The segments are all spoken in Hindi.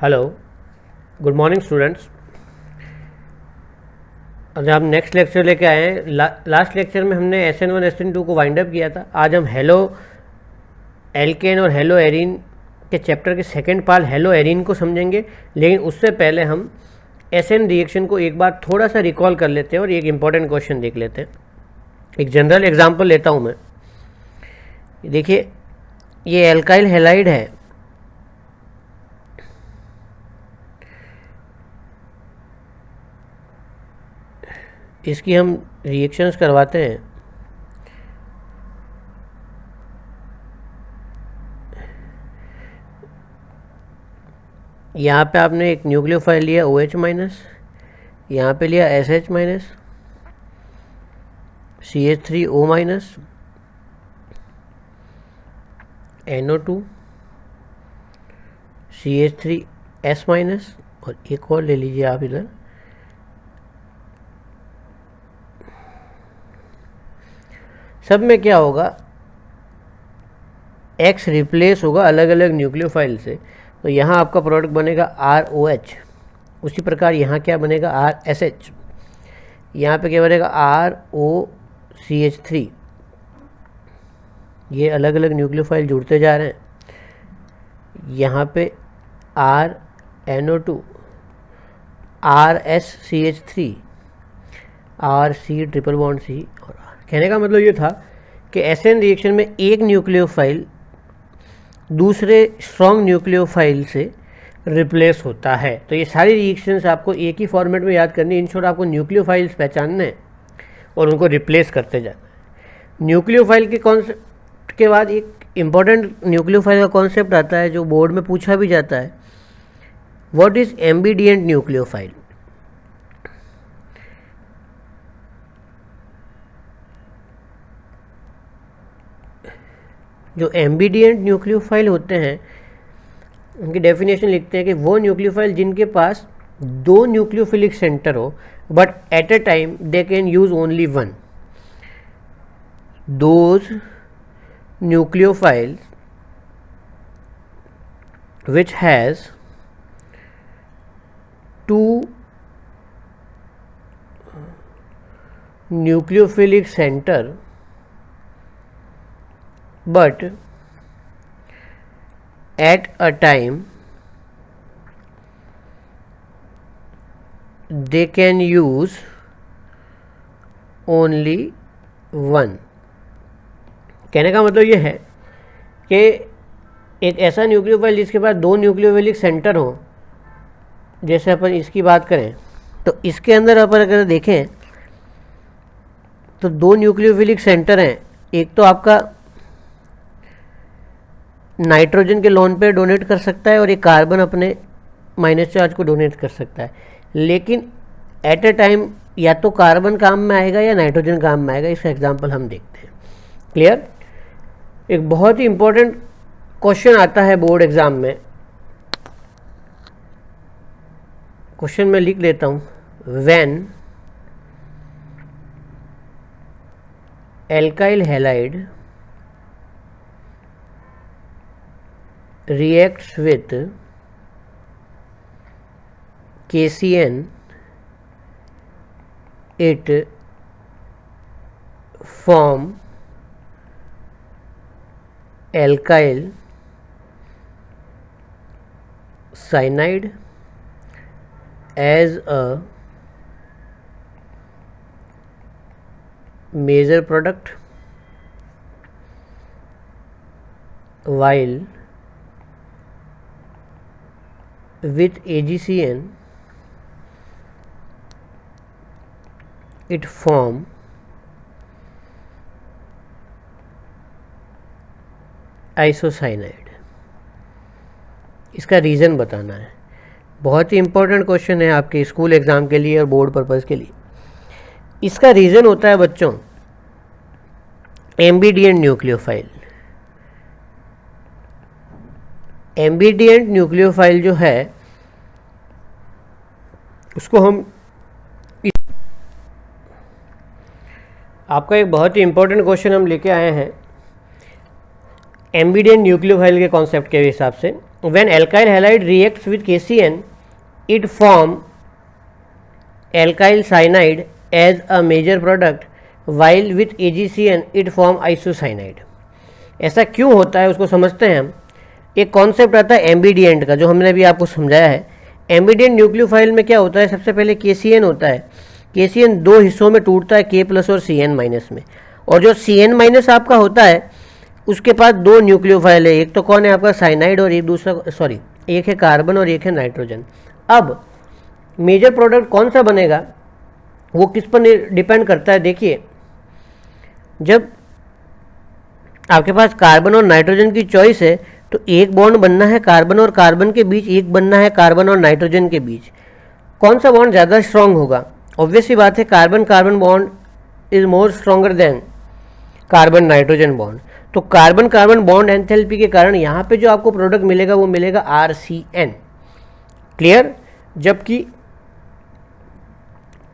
Hello, good morning students. आज हम नेक्स्ट लेक्चर लेके आए हैं। लास्ट लेक्चर में हमने SN1 SN2 को वाइंड अप किया था। आज हम हेलो एल्केन और हेलो एरीन के चैप्टर के सेकंड पार्ट हेलो एरीन को समझेंगे, लेकिन उससे पहले हम SN रिएक्शन को एक बार थोड़ा सा रिकॉल कर लेते हैं और एक इम्पॉर्टेंट क्वेश्चन देख लेते हैं। एक जनरल एग्जाम्पल लेता हूँ मैं। देखिए, ये एल्काइल हैलाइड है, इसकी हम रिएक्शंस करवाते हैं। यहाँ पे आपने एक न्यूक्लियोफाइल लिया OH माइनस, यहाँ पे लिया SH minus, CH3O minus, NO2, CH3S minus, और एक और ले लीजिए आप इधर सब में क्या होगा, X रिप्लेस होगा अलग अलग न्यूक्लियोफाइल से, तो यहाँ आपका प्रोडक्ट बनेगा ROH। उसी प्रकार यहाँ क्या बनेगा RSH, यहाँ पे क्या बनेगा ROCH3। ये अलग अलग न्यूक्लियोफाइल जुड़ते जा रहे हैं। यहाँ पे RNO2, RSCH3, RC triple bond C। और कहने का मतलब ये था कि SN रिएक्शन में एक न्यूक्लियोफाइल दूसरे स्ट्रॉन्ग न्यूक्लियोफाइल से रिप्लेस होता है। तो ये सारी रिएक्शंस आपको एक ही फॉर्मेट में याद करनी है। इन शॉर्ट आपको न्यूक्लियोफाइल्स पहचानने हैं और उनको रिप्लेस करते जाना है। न्यूक्लियोफाइल के कॉन्सेप्ट के बाद एक इम्पॉर्टेंट न्यूक्लियोफाइल का कॉन्सेप्ट आता है जो बोर्ड में पूछा भी जाता है। What is ambident nucleophile? जो एम्बिडिएंट न्यूक्लियोफाइल होते हैं उनकी डेफिनेशन लिखते हैं कि वो न्यूक्लियोफाइल जिनके पास दो न्यूक्लियोफिलिक सेंटर हो but at a time they can use only one. Those nucleophiles which has two nucleophilic center but at a time they can use only one। कहने का मतलब ये है कि एक ऐसा न्यूक्लियोफाइल जिसके पास दो न्यूक्लियोफिलिक सेंटर हो, जैसे अपन इसकी बात करें तो इसके अंदर अपन अगर देखें तो दो न्यूक्लियोफिलिक सेंटर हैं। एक तो आपका नाइट्रोजन के लोन पे डोनेट कर सकता है और एक कार्बन अपने माइनस चार्ज को डोनेट कर सकता है, लेकिन एट अ टाइम या तो कार्बन काम में आएगा या नाइट्रोजन काम में आएगा। इसका एग्जांपल हम देखते हैं। क्लियर? एक बहुत ही इंपॉर्टेंट क्वेश्चन आता है बोर्ड एग्जाम में। क्वेश्चन में लिख देता हूं, when alkyl halide reacts with KCN it form alkyl cyanide as a major product while with AgCN it form isocyanide. इसका रीज़न बताना है। बहुत ही इंपॉर्टेंट क्वेश्चन है आपके स्कूल एग्ज़ाम के लिए और बोर्ड पर्पज़ के लिए। इसका रीज़न होता है बच्चों एम्बिडिएंट न्यूक्लियोफाइल। एम्बिडिएंट न्यूक्लियोफाइल जो है उसको हम आपका एक बहुत ही इंपॉर्टेंट क्वेश्चन हम लेके आए हैं एम्बिडिएंट न्यूक्लियोफाइल के कॉन्सेप्ट के हिसाब से। when alkyl halide reacts with KCN it form alkyl cyanide as a major product while with AgCN it form isocyanide। ऐसा क्यों होता है उसको समझते हैं हम। एक कॉन्सेप्ट आता है एम्बिडिएंट का, जो हमने अभी आपको समझाया है। एम्बिडिएंट न्यूक्लियोफाइल में क्या होता है, सबसे पहले KCN होता है। KCN दो हिस्सों में टूटता है, K+ और CN- में, और जो CN- आपका होता है उसके पास दो न्यूक्लियोफाइल है, एक तो कौन है आपका साइनाइड और एक दूसरा एक है कार्बन और एक है नाइट्रोजन। अब मेजर प्रोडक्ट कौन सा बनेगा वो किस पर डिपेंड करता है। देखिए, जब आपके पास कार्बन और नाइट्रोजन की चॉइस है तो एक बॉन्ड बनना है कार्बन और कार्बन के बीच, एक बनना है कार्बन और नाइट्रोजन के बीच। कौन सा बॉन्ड ज़्यादा स्ट्रांग होगा? ऑब्वियस सी बात है, carbon carbon bond is more stronger than carbon nitrogen bond. तो कार्बन कार्बन बॉन्ड एंथैल्पी के कारण यहाँ पे जो आपको प्रोडक्ट मिलेगा वो मिलेगा RCN। क्लियर? जबकि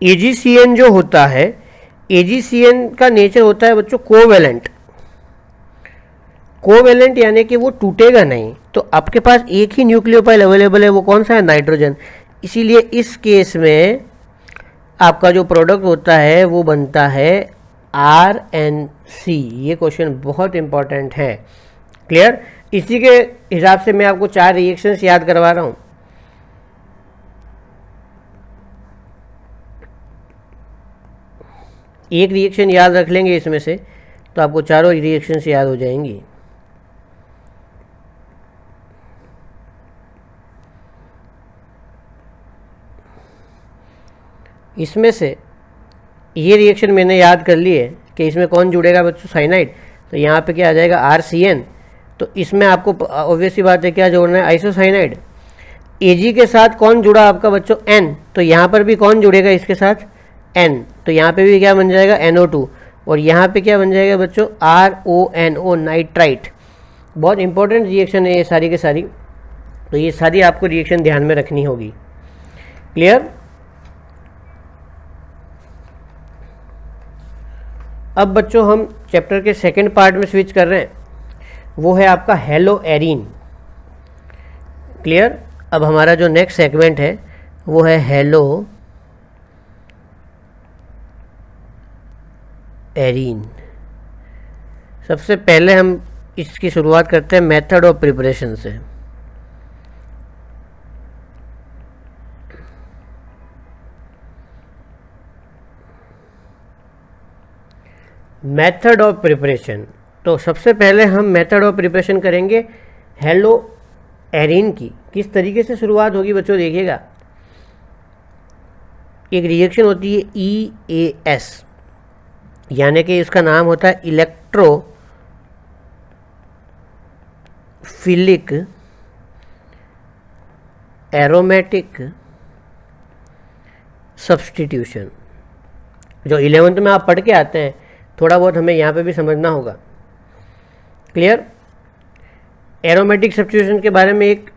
AgCN जो होता है, AgCN का नेचर होता है बच्चों कोवेलेंट। कोवेलेंट यानी कि वो टूटेगा नहीं। तो आपके पास एक ही न्यूक्लियोफाइल अवेलेबल है, वो कौन सा है? नाइट्रोजन। इसीलिए इस केस में आपका जो प्रोडक्ट होता है वो बनता है RNC। ये क्वेश्चन बहुत इंपॉर्टेंट है। क्लियर? इसी के हिसाब से मैं आपको 4 रिएक्शंस याद करवा रहा हूं। एक रिएक्शन याद रख लेंगे इसमें से तो आपको चारों रिएक्शंस याद हो जाएंगी। इसमें से ये रिएक्शन मैंने याद कर ली है कि इसमें कौन जुड़ेगा बच्चों? साइनाइड। तो यहाँ पे क्या आ जाएगा? RCN। तो इसमें आपको ऑब्वियसली बात है क्या जोड़ना है? आइसोसाइनाइड। Ag के साथ कौन जुड़ा आपका बच्चों? N। तो यहाँ पर भी कौन जुड़ेगा इसके साथ? N। तो यहाँ पे भी क्या बन जाएगा? NO2। और यहाँ पे क्या बन जाएगा बच्चों? RONO, nitrite. बहुत इंपॉर्टेंट रिएक्शन है ये सारी के सारी। तो ये सारी आपको रिएक्शन ध्यान में रखनी होगी। क्लियर? अब बच्चों हम चैप्टर के सेकंड पार्ट में स्विच कर रहे हैं, वो है आपका हेलो एरीन। क्लियर? अब हमारा जो नेक्स्ट सेगमेंट है वो है हेलो एरीन। सबसे पहले हम इसकी शुरुआत करते हैं मेथड ऑफ प्रिपरेशन से। मेथड ऑफ प्रिपरेशन, तो सबसे पहले हम मेथड ऑफ प्रिपरेशन करेंगे हेलो एरीन की। किस तरीके से शुरुआत होगी बच्चों देखिएगा। एक रिएक्शन होती है EAS, यानी कि इसका नाम होता है इलेक्ट्रोफिलिक एरोमेटिक सब्स्टिट्यूशन। जो 11th में आप पढ़ के आते हैं, थोड़ा बहुत हमें यहाँ पे भी समझना होगा। क्लियर? एरोमेटिक सब्स्टिट्यूशन के बारे में एक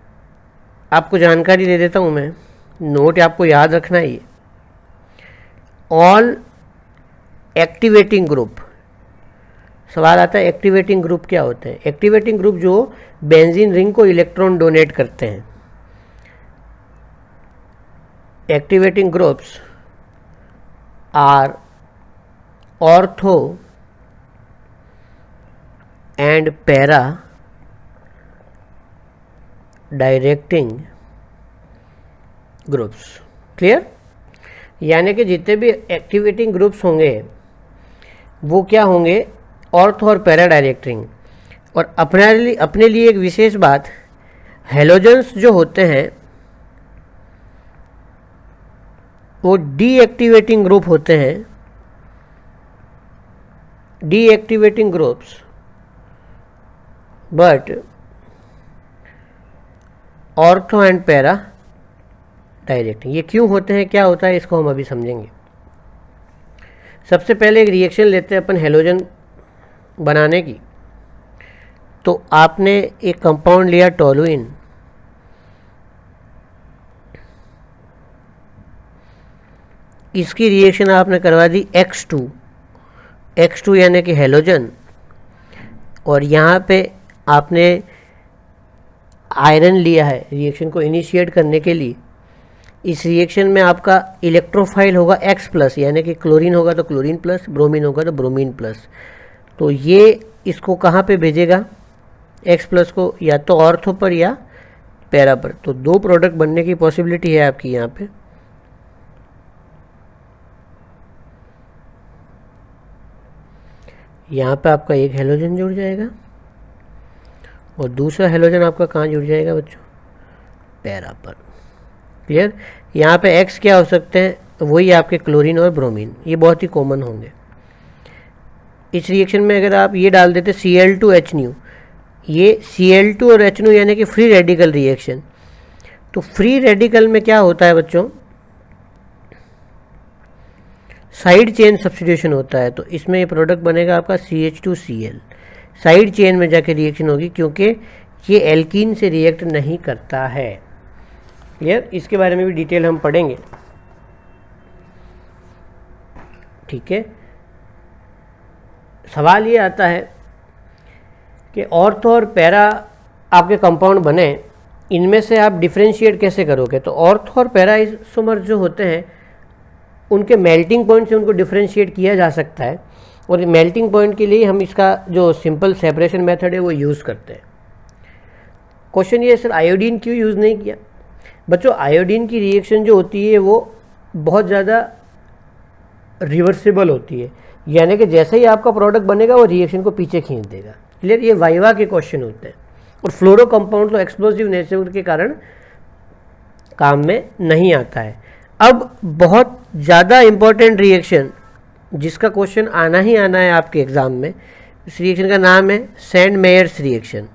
आपको जानकारी दे देता हूँ मैं, नोट आपको याद रखना है। ये ऑल एक्टिवेटिंग ग्रुप, सवाल आता है एक्टिवेटिंग ग्रुप क्या होते हैं? एक्टिवेटिंग ग्रुप जो बेंजीन रिंग को इलेक्ट्रॉन डोनेट करते हैं। Activating groups are ortho and para directing groups. Clear? यानी कि जितने भी एक्टिवेटिंग ग्रुप्स होंगे वो क्या होंगे? ऑर्थो और पैरा डायरेक्टिंग। और अपने लिए एक विशेष बात, हेलोजेंस जो होते हैं वो डीएक्टिवेटिंग ग्रुप होते हैं। Deactivating groups but ortho and para directing. ये क्यों होते हैं, क्या होता है, इसको हम अभी समझेंगे। सबसे पहले एक रिएक्शन लेते हैं अपन हेलोजन बनाने की। तो आपने एक कंपाउंड लिया टोलुइन, इसकी रिएक्शन आपने करवा दी X2 यानी कि हेलोजन, और यहाँ पे आपने आयरन लिया है रिएक्शन को इनिशिएट करने के लिए, इस रिएक्शन में आपका इलेक्ट्रोफाइल होगा X+, यानी कि क्लोरीन होगा तो क्लोरीन प्लस, ब्रोमीन होगा तो ब्रोमीन प्लस। तो ये इसको कहाँ पे भेजेगा, X+ को, या तो ऑर्थो पर या पैरा पर। तो दो प्रोडक्ट बनने की पॉसिबिलिटी है आपकी यहाँ पे। यहाँ पे आपका एक हेलोजन जुड़ जाएगा और दूसरा हेलोजन आपका कहाँ जुड़ जाएगा बच्चों, पैरा पर। क्लियर। यहाँ पे X क्या हो सकते हैं, वही आपके क्लोरीन और ब्रोमीन, ये बहुत ही कॉमन होंगे। इस रिएक्शन में अगर आप ये डाल देते Cl2H, ये Cl2 और H यानी कि फ्री रेडिकल रिएक्शन। तो फ्री रेडिकल में क्या होता है बच्चों, साइड चेन सब्स्टिट्यूशन होता है। तो इसमें ये प्रोडक्ट बनेगा आपका CH2Cl, साइड चेन में जाके रिएक्शन होगी, क्योंकि ये एल्कीन से रिएक्ट नहीं करता है। क्लियर। इसके बारे में भी डिटेल हम पढ़ेंगे। ठीक है। सवाल ये आता है कि ऑर्थो और पैरा आपके कंपाउंड बने, इनमें से आप डिफ्रेंशिएट कैसे करोगे। तो ऑर्थो और पैरा आइसोमर जो होते हैं उनके मेल्टिंग पॉइंट से उनको डिफ्रेंशिएट किया जा सकता है, और मेल्टिंग पॉइंट के लिए हम इसका जो सिंपल सेपरेशन मेथड है वो यूज़ करते हैं। क्वेश्चन ये सर आयोडीन क्यों यूज़ नहीं किया। बच्चों आयोडीन की रिएक्शन जो होती है वो बहुत ज़्यादा रिवर्सिबल होती है, यानी कि जैसे ही आपका प्रोडक्ट बनेगा वो रिएक्शन को पीछे खींच देगा। क्लियर। ये वाइवा के क्वेश्चन होते हैं, और फ्लोरो कंपाउंड तो एक्सप्लोसिव नेचर के कारण काम में नहीं आता है। अब बहुत ज़्यादा इम्पोर्टेंट रिएक्शन जिसका क्वेश्चन आना ही आना है आपके एग्जाम में, इस रिएक्शन का नाम है सैंडमेयर्स रिएक्शन।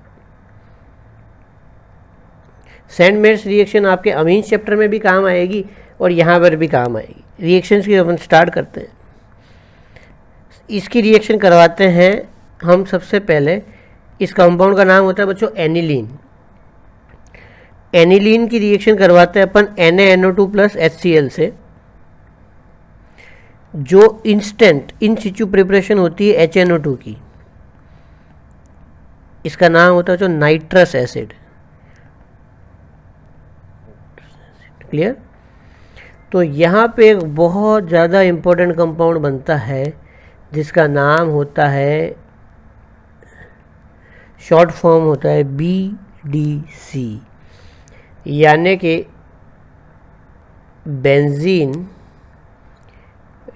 सैंडमेयर्स रिएक्शन आपके अमीन्स चैप्टर में भी काम आएगी और यहाँ पर भी काम आएगी। रिएक्शंस की अपन स्टार्ट करते हैं। इसकी रिएक्शन करवाते हैं हम सबसे पहले। इस कंपाउंड का नाम होता है बच्चों एनिलीन। एनिलीन की रिएक्शन करवाते हैं अपन NaNO2 प्लस HCl से, जो इंस्टेंट इन सिचु प्रिपरेशन होती है HNO2 की। इसका नाम होता है जो नाइट्रस एसिड। क्लियर। तो यहाँ पे एक बहुत ज़्यादा इम्पोर्टेंट कंपाउंड बनता है जिसका नाम होता है, शॉर्ट फॉर्म होता है BDC, यानी कि benzene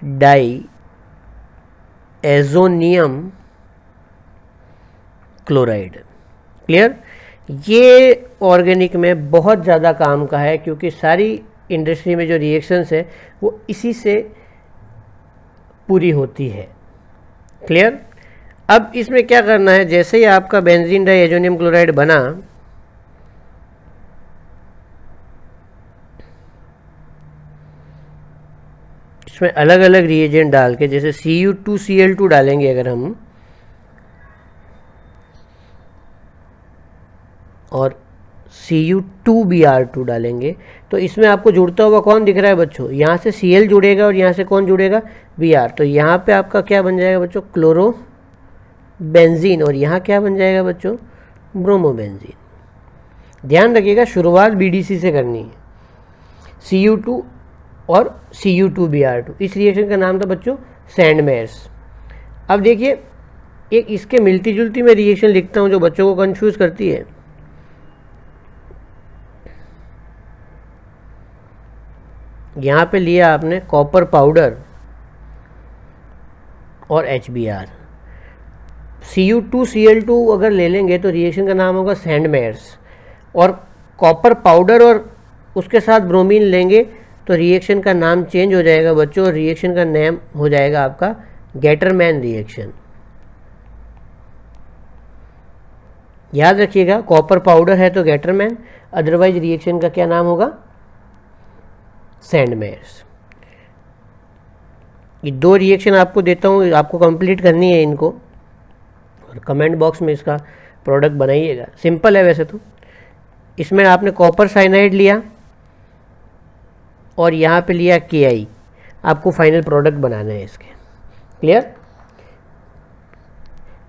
diazonium chloride. Clear. ये ऑर्गेनिक में बहुत ज़्यादा काम का है, क्योंकि सारी इंडस्ट्री में जो रिएक्शंस है वो इसी से पूरी होती है। क्लियर। अब इसमें क्या करना है, जैसे ही आपका बेंजीन डाई एजोनियम क्लोराइड बना, इसमें अलग अलग रिएजेंट डाल के, जैसे Cu2Cl2 डालेंगे अगर हम, और Cu2Br2 डालेंगे, तो इसमें आपको जुड़ता हुआ कौन दिख रहा है बच्चों, यहाँ से Cl जुड़ेगा और यहाँ से कौन जुड़ेगा, Br। तो यहाँ पे आपका क्या बन जाएगा बच्चों, क्लोरो बेंजीन, और यहाँ क्या बन जाएगा बच्चों, ब्रोमोबेंजीन। ध्यान रखिएगा शुरुआत BDC से करनी है, Cu2 और Cu2Br2। इस रिएक्शन का नाम था बच्चों सैंडमेयर्स। अब देखिए एक इसके मिलती जुलती मैं रिएक्शन लिखता हूँ जो बच्चों को कंफ्यूज करती है। यहाँ पे लिया आपने कॉपर पाउडर और HBr। Cu2Cl2 अगर ले लेंगे तो रिएक्शन का नाम होगा सैंडमेयर्स, और कॉपर पाउडर और उसके साथ ब्रोमीन लेंगे तो रिएक्शन का नाम चेंज हो जाएगा बच्चों, और रिएक्शन का नेम हो जाएगा आपका गेटरमैन रिएक्शन। याद रखिएगा कॉपर पाउडर है तो गेटरमैन, अदरवाइज रिएक्शन का क्या नाम होगा, सैंडमेयर्स। ये दो रिएक्शन आपको देता हूँ, आपको कंप्लीट करनी है इनको, और कमेंट बॉक्स में इसका प्रोडक्ट बनाइएगा। सिंपल है वैसे तो। इसमें आपने कॉपर साइनाइड लिया और यहाँ पे लिया Ki, आपको फाइनल प्रोडक्ट बनाना है इसके। क्लियर।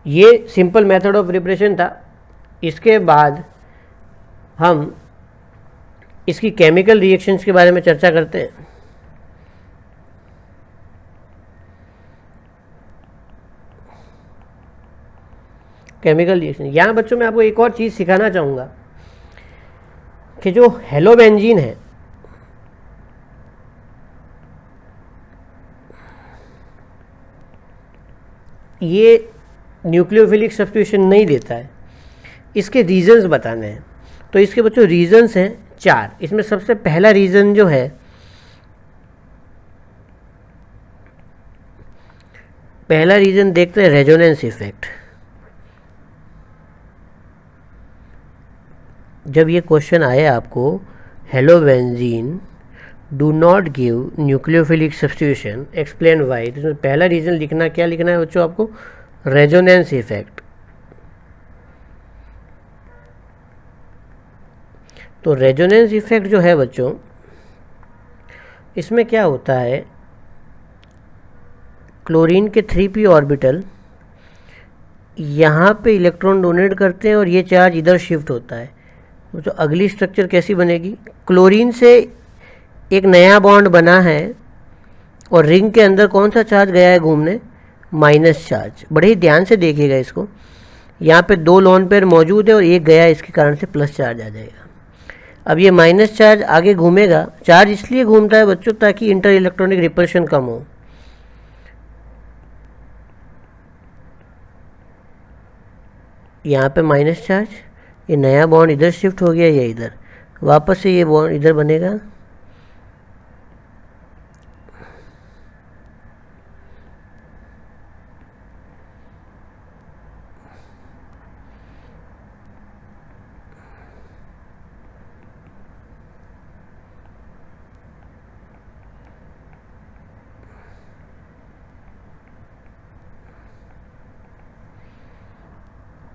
ये सिंपल मेथड ऑफ प्रिपरेशन था। इसके बाद हम इसकी केमिकल रिएक्शंस के बारे में चर्चा करते हैं। केमिकल रिएक्शन, यहाँ बच्चों मैं आपको एक और चीज़ सिखाना चाहूँगा कि जो हेलोबेंजीन है, ये न्यूक्लियोफिलिक सब्स्टिट्यूशन नहीं देता है, इसके रीजंस बताने हैं। तो इसके बच्चों रीजंस हैं 4। इसमें सबसे पहला रीजन जो है, पहला रीजन देखते हैं रेजोनेंस इफेक्ट। जब ये क्वेश्चन आए आपको halobenzene do not give nucleophilic substitution, explain why, तो इसमें पहला रीजन लिखना, क्या लिखना है बच्चों आपको? Resonance effect. तो रेजोनेंस इफेक्ट जो है बच्चों, इसमें क्या होता है, क्लोरीन के 3p ऑर्बिटल यहाँ पे इलेक्ट्रॉन डोनेट करते हैं और ये चार्ज इधर शिफ्ट होता है। तो अगली स्ट्रक्चर कैसी बनेगी? क्लोरीन से एक नया बॉन्ड बना है और रिंग के अंदर कौन सा चार्ज गया है घूमने? Minus charge. बड़े ही ध्यान से देखिएगा इसको, यहाँ पे 2 लोन पेयर मौजूद है और एक गया, इसके कारण से प्लस चार्ज आ जाएगा। अब ये माइनस चार्ज आगे घूमेगा। चार्ज इसलिए घूमता है बच्चों ताकि इंटर इलेक्ट्रॉनिक रिपल्शन कम हो। यहाँ पे माइनस चार्ज, ये नया बॉन्ड इधर शिफ्ट हो गया, ये इधर, वापस से ये बॉन्ड इधर बनेगा।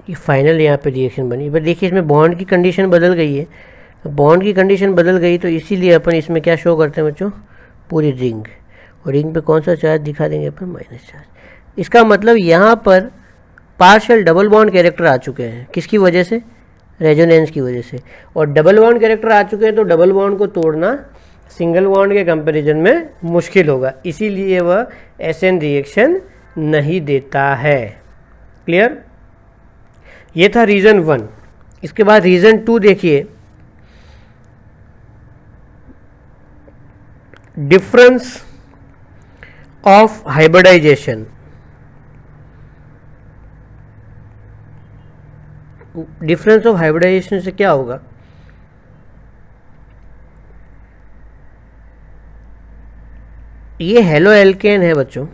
ये फाइनल यहाँ पे रिएक्शन बनी। पर देखिए इसमें बॉन्ड की कंडीशन बदल गई है। बॉन्ड की कंडीशन बदल गई तो इसीलिए अपन इसमें क्या शो करते हैं बच्चों? पूरी रिंग, और रिंग पे कौन सा चार्ज दिखा देंगे अपन? Minus charge. इसका मतलब यहाँ पर पार्शियल डबल बॉन्ड कैरेक्टर आ चुके हैं। किसकी वजह से? रेजोनेंस की वजह से। और डबल बॉन्ड कैरेक्टर आ चुके हैं तो डबल बॉन्ड को तोड़ना सिंगल बॉन्ड के कंपैरिजन में मुश्किल होगा, इसीलिए वह एसएन रिएक्शन नहीं देता है। क्लियर? ये था रीज़न 1। इसके बाद रीज़न 2 देखिए, difference of hybridization. Difference of hybridization से क्या होगा? ये हेलो एल्केन है बच्चों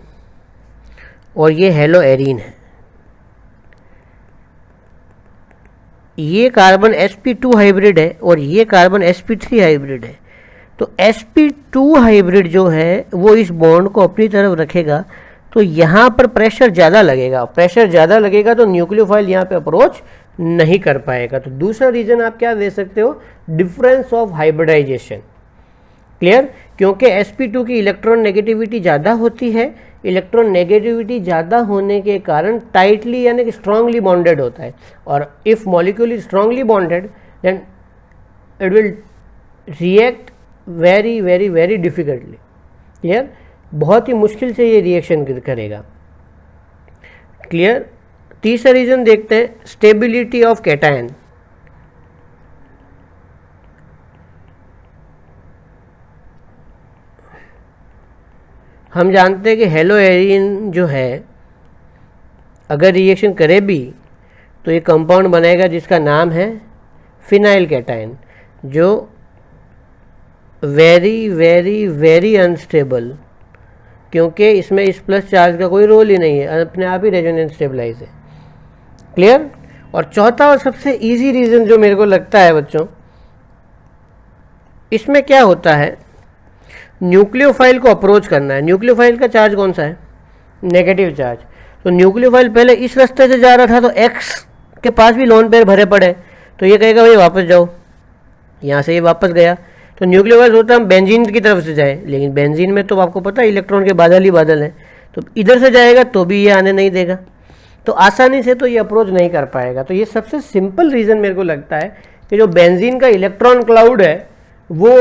और ये हेलो एरीन है। ये कार्बन sp2 हाइब्रिड है और ये कार्बन sp3 हाइब्रिड है। तो sp2 हाइब्रिड जो है वो इस बॉन्ड को अपनी तरफ रखेगा, तो यहाँ पर प्रेशर ज़्यादा लगेगा। प्रेशर ज़्यादा लगेगा तो न्यूक्लियोफाइल यहाँ पे अप्रोच नहीं कर पाएगा। तो दूसरा रीज़न आप क्या दे सकते हो? Difference of hybridization. क्लियर? क्योंकि sp2 की इलेक्ट्रॉन नेगेटिविटी ज़्यादा होती है। इलेक्ट्रॉन नेगेटिविटी ज़्यादा होने के कारण टाइटली यानी कि स्ट्रांगली बॉन्डेड होता है, और if molecule is strongly bonded then it will react very very very difficultly. Clear? बहुत ही मुश्किल से ये रिएक्शन करेगा। क्लियर? तीसरा रीज़न देखते हैं, स्टेबिलिटी ऑफ कैटायन। हम जानते हैं कि हेलो एरीन जो है अगर रिएक्शन करे भी तो ये कंपाउंड बनाएगा जिसका नाम है फिनाइल कैटायन, जो वेरी वेरी वेरी अनस्टेबल, क्योंकि इसमें इस प्लस चार्ज का कोई रोल ही नहीं है, अपने आप ही रेजोनेंस स्टेबलाइज है। क्लियर? और चौथा और सबसे इजी रीज़न जो मेरे को लगता है बच्चों, इसमें क्या होता है, न्यूक्लियोफाइल को अप्रोच करना है। न्यूक्लियोफाइल का चार्ज कौन सा है? Negative charge. तो न्यूक्लियोफाइल पहले इस रास्ते से जा रहा था तो एक्स के पास भी लोन पेयर भरे पड़े, तो ये कहेगा भाई वापस जाओ, यहाँ से ये वापस गया। तो न्यूक्लियोफाइल सोचता हम बेंजीन की तरफ से जाए, लेकिन बेंजीन में तो आपको पता है इलेक्ट्रॉन के बादल ही बादल हैं, तो इधर से जाएगा तो भी ये आने नहीं देगा, तो आसानी से तो ये अप्रोच नहीं कर पाएगा। तो ये सबसे सिंपल रीज़न मेरे को लगता है कि जो बेंजीन का इलेक्ट्रॉन क्लाउड है वो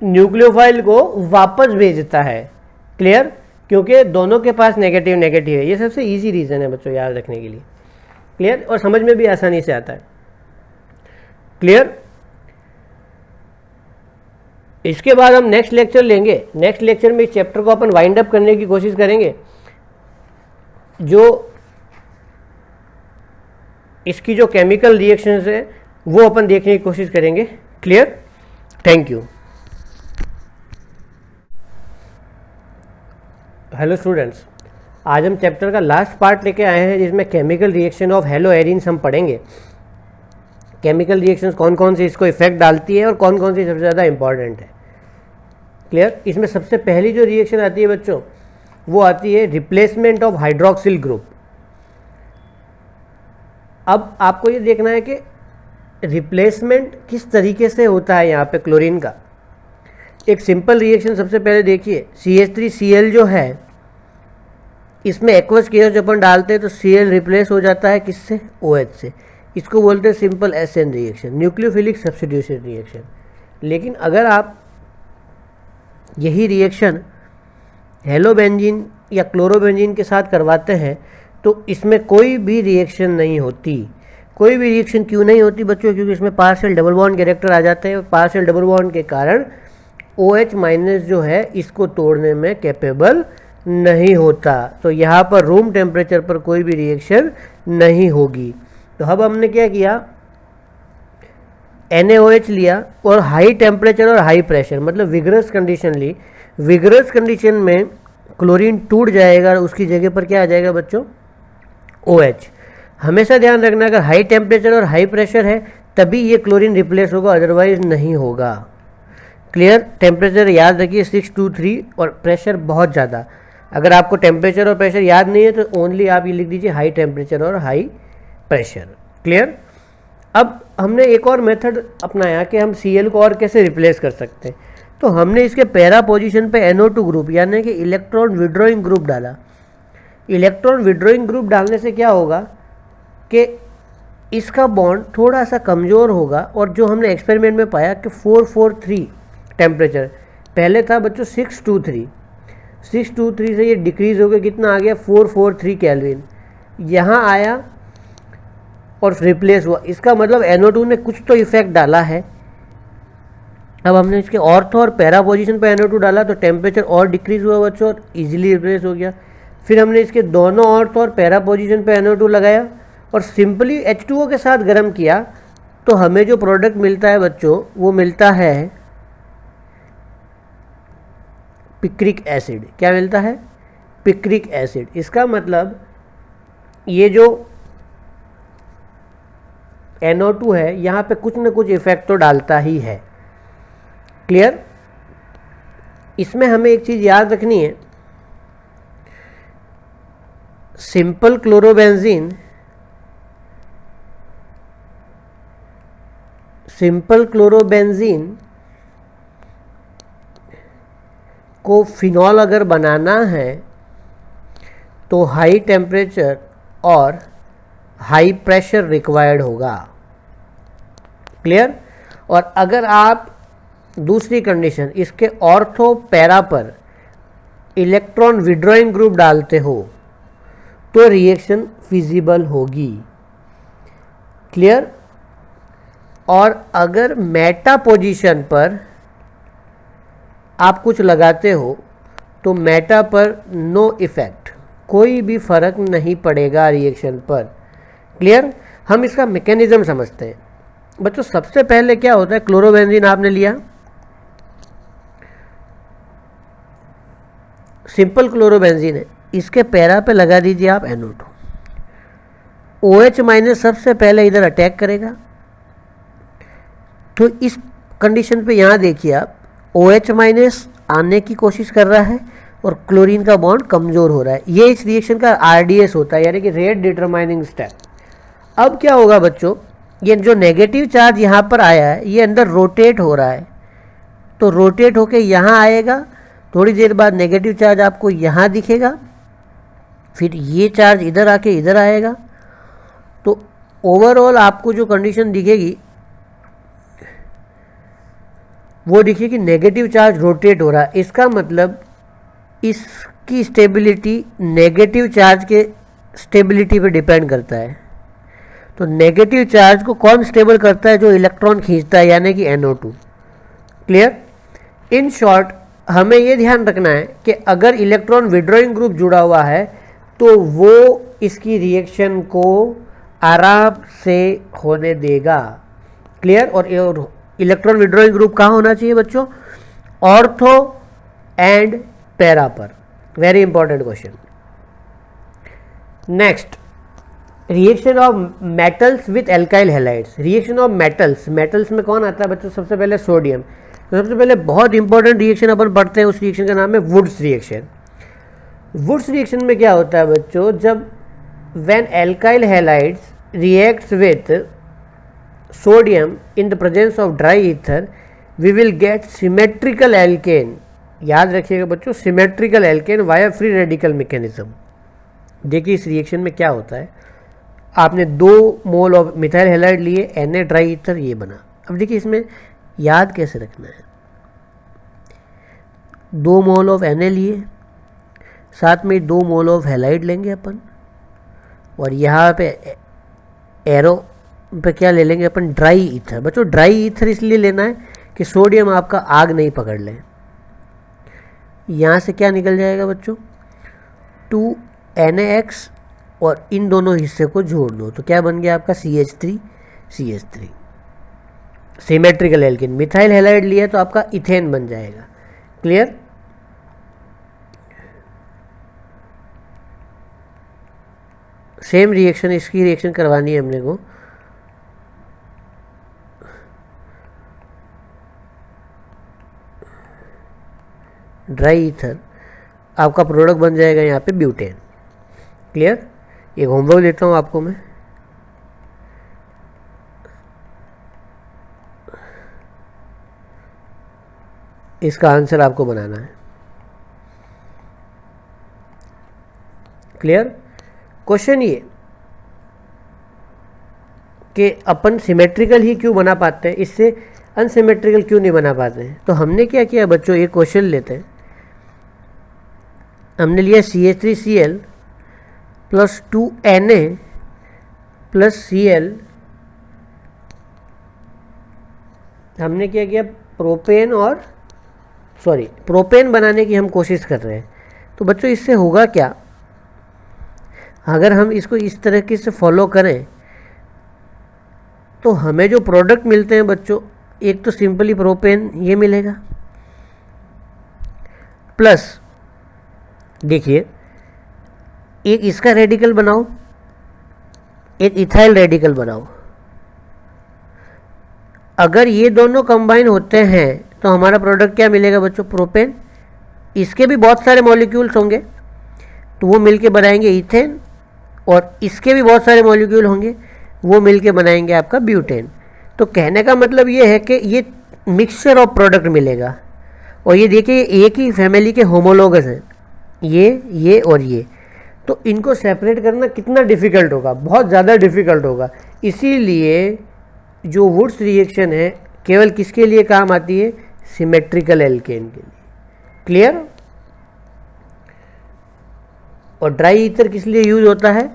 न्यूक्लियोफाइल को वापस भेजता है। क्लियर? क्योंकि दोनों के पास नेगेटिव नेगेटिव है। ये सबसे इजी रीज़न है बच्चों याद रखने के लिए। क्लियर? और समझ में भी आसानी से आता है। क्लियर? इसके बाद हम नेक्स्ट लेक्चर लेंगे। नेक्स्ट लेक्चर में इस चैप्टर को अपन वाइंड अप करने की कोशिश करेंगे। जो इसकी जो केमिकल रिएक्शंस है वो अपन देखने की कोशिश करेंगे। Clear? Thank you. Hello students, आज हम चैप्टर का लास्ट पार्ट लेके आए हैं जिसमें chemical reaction of hello arenes हम पढ़ेंगे। केमिकल रिएक्शंस कौन कौन सी इसको इफेक्ट डालती है और कौन कौन सी सबसे ज़्यादा इंपॉर्टेंट है। क्लियर? इसमें सबसे पहली जो रिएक्शन आती है बच्चों वो आती है रिप्लेसमेंट ऑफ हाइड्रोक्सिल ग्रुप। अब आपको ये देखना है कि रिप्लेसमेंट किस तरीके से होता है यहाँ पे क्लोरीन का। एक सिंपल रिएक्शन सबसे पहले देखिए, CH3Cl जो है इसमें एक्वस केस जब अपन डालते हैं तो Cl रिप्लेस हो जाता है किससे? OH से। इसको बोलते हैं simple SN reaction, nucleophilic substitution reaction. लेकिन अगर आप यही रिएक्शन हेलोबेंजीन या क्लोरोबेंजीन के साथ करवाते हैं तो इसमें कोई भी रिएक्शन नहीं होती। कोई भी रिएक्शन क्यों नहीं होती बच्चों? क्योंकि इसमें पार्शियल डबल बॉन्ड कैरेक्टर आ जाते हैं और पार्शियल डबल बॉन्ड के कारण OH माइनस जो है इसको तोड़ने में कैपेबल नहीं होता। तो यहाँ पर रूम टेम्परेचर पर कोई भी रिएक्शन नहीं होगी। तो अब हमने क्या किया, NaOH लिया और हाई टेम्परेचर और हाई प्रेशर मतलब विगरस कंडीशन ली। विगरस कंडीशन में क्लोरीन टूट जाएगा और उसकी जगह पर क्या आ जाएगा बच्चों? OH। हमेशा ध्यान रखना अगर हाई टेम्परेचर और हाई प्रेशर है तभी ये क्लोरीन रिप्लेस होगा, अदरवाइज नहीं होगा। क्लियर? टेम्परेचर याद रखिए 623 और प्रेशर बहुत ज़्यादा। अगर आपको टेम्परेचर और प्रेशर याद नहीं है तो ओनली आप ये लिख दीजिए हाई टेम्परेचर और हाई प्रेशर। क्लियर? अब हमने एक और मेथड अपनाया कि हम Cl को और कैसे रिप्लेस कर सकते हैं। तो हमने इसके पैरा पोजीशन पे NO2 ग्रुप यानी कि इलेक्ट्रॉन विड्रॉइंग ग्रुप डाला। इलेक्ट्रॉन विड्रॉइंग ग्रुप डालने से क्या होगा कि इसका बॉन्ड थोड़ा सा कमज़ोर होगा और जो हमने एक्सपेरिमेंट में पाया कि 443 टेम्परेचर पहले था बच्चों 623 से ये डिक्रीज़ हो गया, कितना आ गया? 443 केल्विन यहाँ आया और रिप्लेस हुआ। इसका मतलब NO2 ने कुछ तो इफेक्ट डाला है। अब हमने इसके ऑर्थो और पैरा पोजीशन पे NO2 डाला तो टेम्परेचर और डिक्रीज़ हुआ बच्चों और इजीली रिप्लेस हो गया। फिर हमने इसके दोनों ऑर्थो और पैरा पोजीशन पे NO2 लगाया और सिंपली H2O के साथ गर्म किया तो हमें जो प्रोडक्ट मिलता है बच्चों वो मिलता है पिक्रिक एसिड। क्या मिलता है? Picric acid. इसका मतलब ये जो NO2 है यहाँ पे कुछ न कुछ इफेक्ट तो डालता ही है। क्लियर? इसमें हमें एक चीज़ याद रखनी है, सिंपल क्लोरोबेंजीन को फिनॉल अगर बनाना है तो हाई टेम्परेचर और हाई प्रेशर रिक्वायर्ड होगा। क्लियर? और अगर आप दूसरी कंडीशन इसके ऑर्थो पैरा पर इलेक्ट्रॉन विड्रॉइंग ग्रुप डालते हो तो रिएक्शन फिजिबल होगी। क्लियर? और अगर मेटा पोजीशन पर आप कुछ लगाते हो तो मेटा पर नो इफेक्ट, कोई भी फर्क नहीं पड़ेगा रिएक्शन पर। क्लियर? हम इसका मैकेनिज्म समझते हैं बच्चों। सबसे पहले क्या होता है, क्लोरोबेंजीन आपने लिया, सिंपल क्लोरोबेंजीन है, इसके पैरा पे लगा दीजिए आप NO2। OH माइनस सबसे पहले इधर अटैक करेगा तो इस कंडीशन पे यहाँ देखिए आप OH माइनस आने की कोशिश कर रहा है और क्लोरीन का बॉन्ड कमज़ोर हो रहा है। ये इस रिएक्शन का RDS होता है यानी कि रेट डिटरमाइनिंग स्टेप। अब क्या होगा बच्चों, ये जो नेगेटिव चार्ज यहाँ पर आया है ये अंदर रोटेट हो रहा है तो रोटेट होके यहाँ आएगा। थोड़ी देर बाद नेगेटिव चार्ज आपको यहाँ दिखेगा, फिर ये चार्ज इधर आके इधर आएगा। तो ओवरऑल आपको जो कंडीशन दिखेगी वो देखिए कि नेगेटिव चार्ज रोटेट हो रहा है, इसका मतलब इसकी स्टेबिलिटी नेगेटिव चार्ज के स्टेबिलिटी पे डिपेंड करता है। तो नेगेटिव चार्ज को कौन स्टेबल करता है? जो इलेक्ट्रॉन खींचता है, यानी कि NO2। क्लियर? इन शॉर्ट हमें ये ध्यान रखना है कि अगर इलेक्ट्रॉन विड्रॉइंग ग्रुप जुड़ा हुआ है तो वो इसकी रिएक्शन को आराम से होने देगा। क्लियर? और इलेक्ट्रॉन विड्रॉइंग ग्रुप कहाँ होना चाहिए बच्चों? ऑर्थो एंड पैरा पर। Very important question. Next, reaction of metals with alkyl halides. Reaction of metals, metals में कौन आता है बच्चों? सबसे पहले सोडियम। तो सबसे पहले बहुत इंपॉर्टेंट रिएक्शन अपन पढ़ते हैं, उस रिएक्शन का नाम है वुड्स रिएक्शन। वुड्स रिएक्शन में क्या होता है बच्चों? जब when alkyl halides reacts with sodium in the presence of dry ether we will get symmetrical alkane. याद रखिएगा बच्चों, symmetrical alkane via free radical mechanism. देखिए इस रिएक्शन में क्या होता है, आपने 2 मोल ऑफ मिथाइल हैलाइड लिए, Na ड्राई ईथर, ये बना। अब देखिए इसमें याद कैसे रखना है, 2 मोल ऑफ Na लिए, साथ में 2 मोल ऑफ हैलाइड लेंगे अपन, और यहाँ पे एरो पे क्या ले लेंगे अपन? Dry ether. बच्चों ड्राई ईथर इसलिए लेना है कि सोडियम आपका आग नहीं पकड़ ले। यहाँ से क्या निकल जाएगा बच्चों? 2NaX, और इन दोनों हिस्से को जोड़ दो तो क्या बन गया आपका? CH3। Symmetrical alkene. Methyl halide लिया तो आपका इथेन बन जाएगा। क्लियर? सेम रिएक्शन, इसकी रिएक्शन करवानी है हमने को। ड्राई ईथर, आपका प्रोडक्ट बन जाएगा यहाँ पे ब्यूटेन। क्लियर? एक होमवर्क देता हूँ आपको मैं, इसका आंसर आपको बनाना है। क्लियर? क्वेश्चन ये कि अपन सिमेट्रिकल ही क्यों बना पाते हैं, इससे अनसिमेट्रिकल क्यों नहीं बना पाते हैं? तो हमने क्या किया बच्चों, एक क्वेश्चन लेते हैं। हमने लिया CH3Cl plus 2Na plus Cl। हमने क्या किया? प्रोपेन बनाने की हम कोशिश कर रहे हैं। तो बच्चों इससे होगा क्या, अगर हम इसको इस तरीके से फॉलो करें तो हमें जो प्रोडक्ट मिलते हैं बच्चों, एक तो सिंपली प्रोपेन ये मिलेगा, प्लस देखिए एक इसका रेडिकल बनाओ, एक इथाइल रेडिकल बनाओ। अगर ये दोनों कंबाइन होते हैं तो हमारा प्रोडक्ट क्या मिलेगा बच्चों? प्रोपेन। इसके भी बहुत सारे मॉलिक्यूल्स होंगे तो वो मिलके बनाएंगे इथेन, और इसके भी बहुत सारे मॉलिक्यूल होंगे वो मिलके बनाएंगे आपका ब्यूटेन। तो कहने का मतलब ये है कि ये मिक्सचर ऑफ प्रोडक्ट मिलेगा। और ये देखिए एक ही फैमिली के होमोलोगस हैं, ये और ये, तो इनको सेपरेट करना कितना डिफ़िकल्ट होगा, बहुत ज़्यादा डिफ़िकल्ट होगा। इसीलिए जो वुड्स रिएक्शन है केवल किसके लिए काम आती है? सिमेट्रिकल एल्केन के लिए। क्लियर? और ड्राई ईथर किस लिए यूज होता है?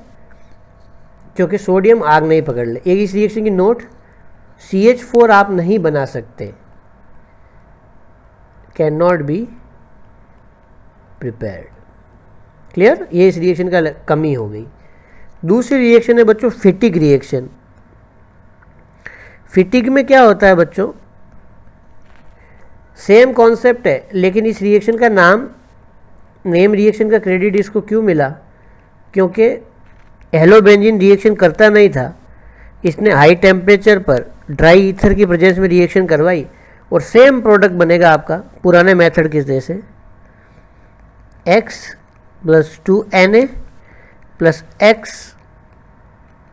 क्योंकि सोडियम आग नहीं पकड़ ले। एक इस रिएक्शन की नोट, CH4 आप नहीं बना सकते, can not be prepared. Clear? ये इस रिएक्शन का कमी हो गई। दूसरी रिएक्शन है बच्चों फिटिक रिएक्शन। फिटिक में क्या होता है बच्चों? सेम कॉन्सेप्ट है, लेकिन इस रिएक्शन का नेम रिएक्शन का क्रेडिट इसको क्यों मिला? क्योंकि हेलोबेंजीन रिएक्शन करता नहीं था, इसने हाई टेम्परेचर पर ड्राई ईथर की प्रेजेंस में रिएक्शन करवाई और सेम प्रोडक्ट बनेगा आपका पुराने मेथड के जैसे, X plus 2Na plus X,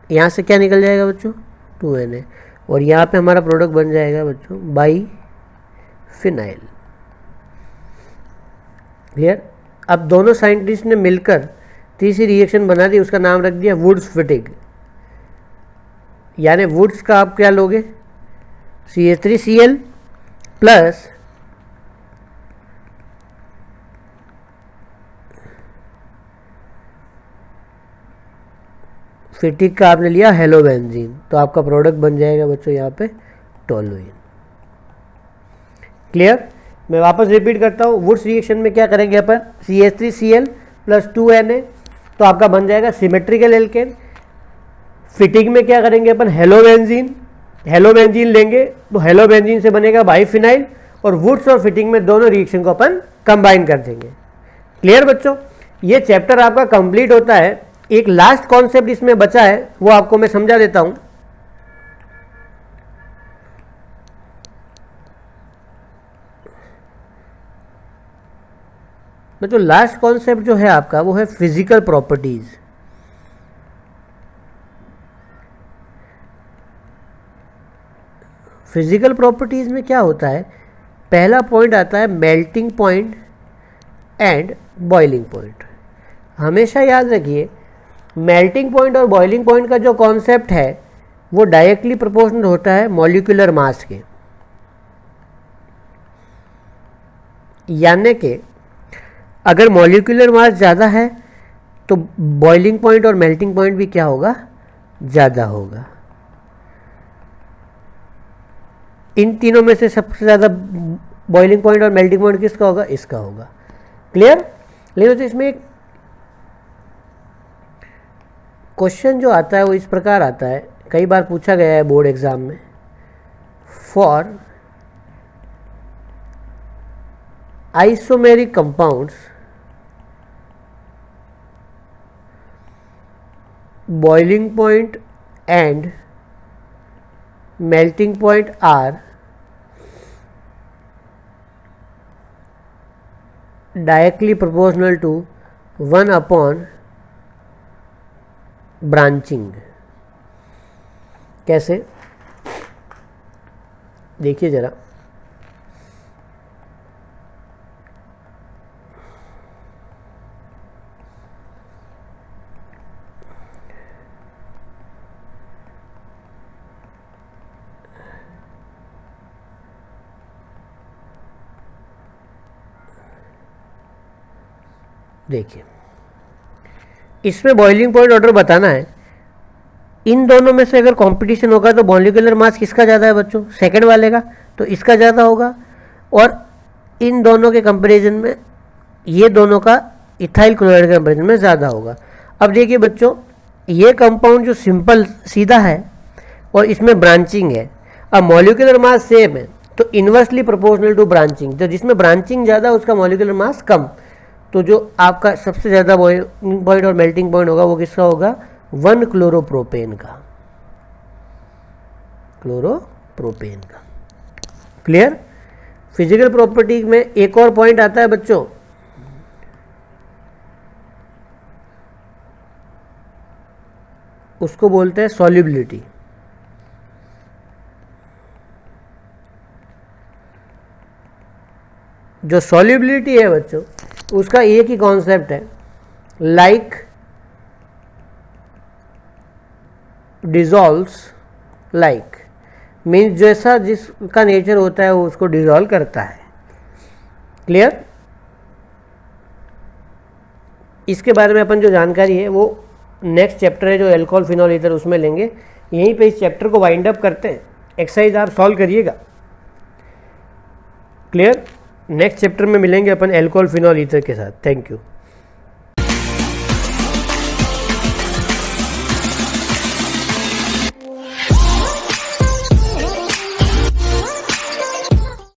यहाँ से क्या निकल जाएगा बच्चों? 2Na, और यहाँ पे हमारा प्रोडक्ट बन जाएगा बच्चों बाई फिनाइल। क्लियर? अब दोनों साइंटिस्ट ने मिलकर तीसरी रिएक्शन बना दी, उसका नाम रख दिया वुड्स फिटिक। यानी वुड्स का आप क्या लोगे? CH3Cl प्लस फिटिक का आपने लिया हेलोबेंजीन, तो आपका प्रोडक्ट बन जाएगा बच्चों यहाँ पे टोलुइन। क्लियर? मैं वापस रिपीट करता हूँ, वुड्स रिएक्शन में क्या करेंगे अपन, CH3Cl प्लस 2Na, तो आपका बन जाएगा सिमेट्रिकल एल्केन। फिटिक में क्या करेंगे अपन, हेलोबेंजीन, हेलोबेंजीन लेंगे तो हेलोबेंजीन से बनेगा बाइफिनाइल, और वुड्स और फिटिंग में दोनों रिएक्शन को अपन कंबाइन कर देंगे। क्लियर बच्चों? ये चैप्टर आपका कंप्लीट होता है। एक लास्ट कॉन्सेप्ट इसमें बचा है, वो आपको मैं समझा देता हूं। बच्चों लास्ट कॉन्सेप्ट जो है आपका वो है फिजिकल प्रॉपर्टीज। फिजिकल प्रॉपर्टीज में क्या होता है, पहला पॉइंट आता है melting point and boiling point. हमेशा याद रखिए, मेल्टिंग पॉइंट और बॉइलिंग पॉइंट का जो कॉन्सेप्ट है वो डायरेक्टली प्रोपोर्शनल होता है मॉलिक्यूलर मास के, यानी कि अगर मॉलिक्यूलर मास ज़्यादा है तो बॉइलिंग पॉइंट और मेल्टिंग पॉइंट भी क्या होगा, ज़्यादा होगा। इन तीनों में से सबसे ज़्यादा बॉइलिंग पॉइंट और मेल्टिंग पॉइंट किसका होगा, इसका होगा। क्लियर? लेकिन तो इसमें एक क्वेश्चन जो आता है वो इस प्रकार आता है, कई बार पूछा गया है बोर्ड एग्जाम में, for isomeric compounds boiling point and melting point are directly proportional to 1 upon branching। कैसे? देखिए जरा, देखिए इसमें बॉइलिंग पॉइंट ऑर्डर बताना है। इन दोनों में से अगर कंपटीशन होगा तो मॉलिक्यूलर मास किसका ज़्यादा है बच्चों, सेकंड वाले का, तो इसका ज़्यादा होगा। और इन दोनों के कंपैरिजन में ये दोनों का इथाइल क्लोराइड के कंपैरिजन में ज़्यादा होगा। अब देखिए बच्चों, ये कंपाउंड जो सिंपल सीधा है और इसमें ब्रांचिंग है, अब मॉलिक्यूलर मास सेम है तो इन्वर्सली प्रोपोर्शनल टू ब्रांचिंग, तो जिसमें ब्रांचिंग ज़्यादा उसका मॉलिक्यूलर मास कम, तो जो आपका सबसे ज़्यादा बॉइलिंग पॉइंट और मेल्टिंग पॉइंट होगा वो किसका होगा, 1 क्लोरोप्रोपेन का, क्लोरोप्रोपेन का। क्लियर? फिजिकल प्रॉपर्टी में एक और पॉइंट आता है बच्चों, उसको बोलते हैं सॉल्युबिलिटी। जो सॉल्युबिलिटी है बच्चों उसका एक ही कॉन्सेप्ट है, लाइक डिजॉल्व्स लाइक, मीन्स जैसा जिसका नेचर होता है वो उसको डिजॉल्व करता है। क्लियर? इसके बारे में अपन जो जानकारी है वो नेक्स्ट चैप्टर है जो अल्कोहल फिनॉल ईथर, उसमें लेंगे। यहीं पे इस चैप्टर को वाइंड अप करते हैं। एक्सरसाइज आप सॉल्व करिएगा। क्लियर? नेक्स्ट चैप्टर में मिलेंगे अपन अल्कोहल फिनॉल ईथर के साथ। Thank you.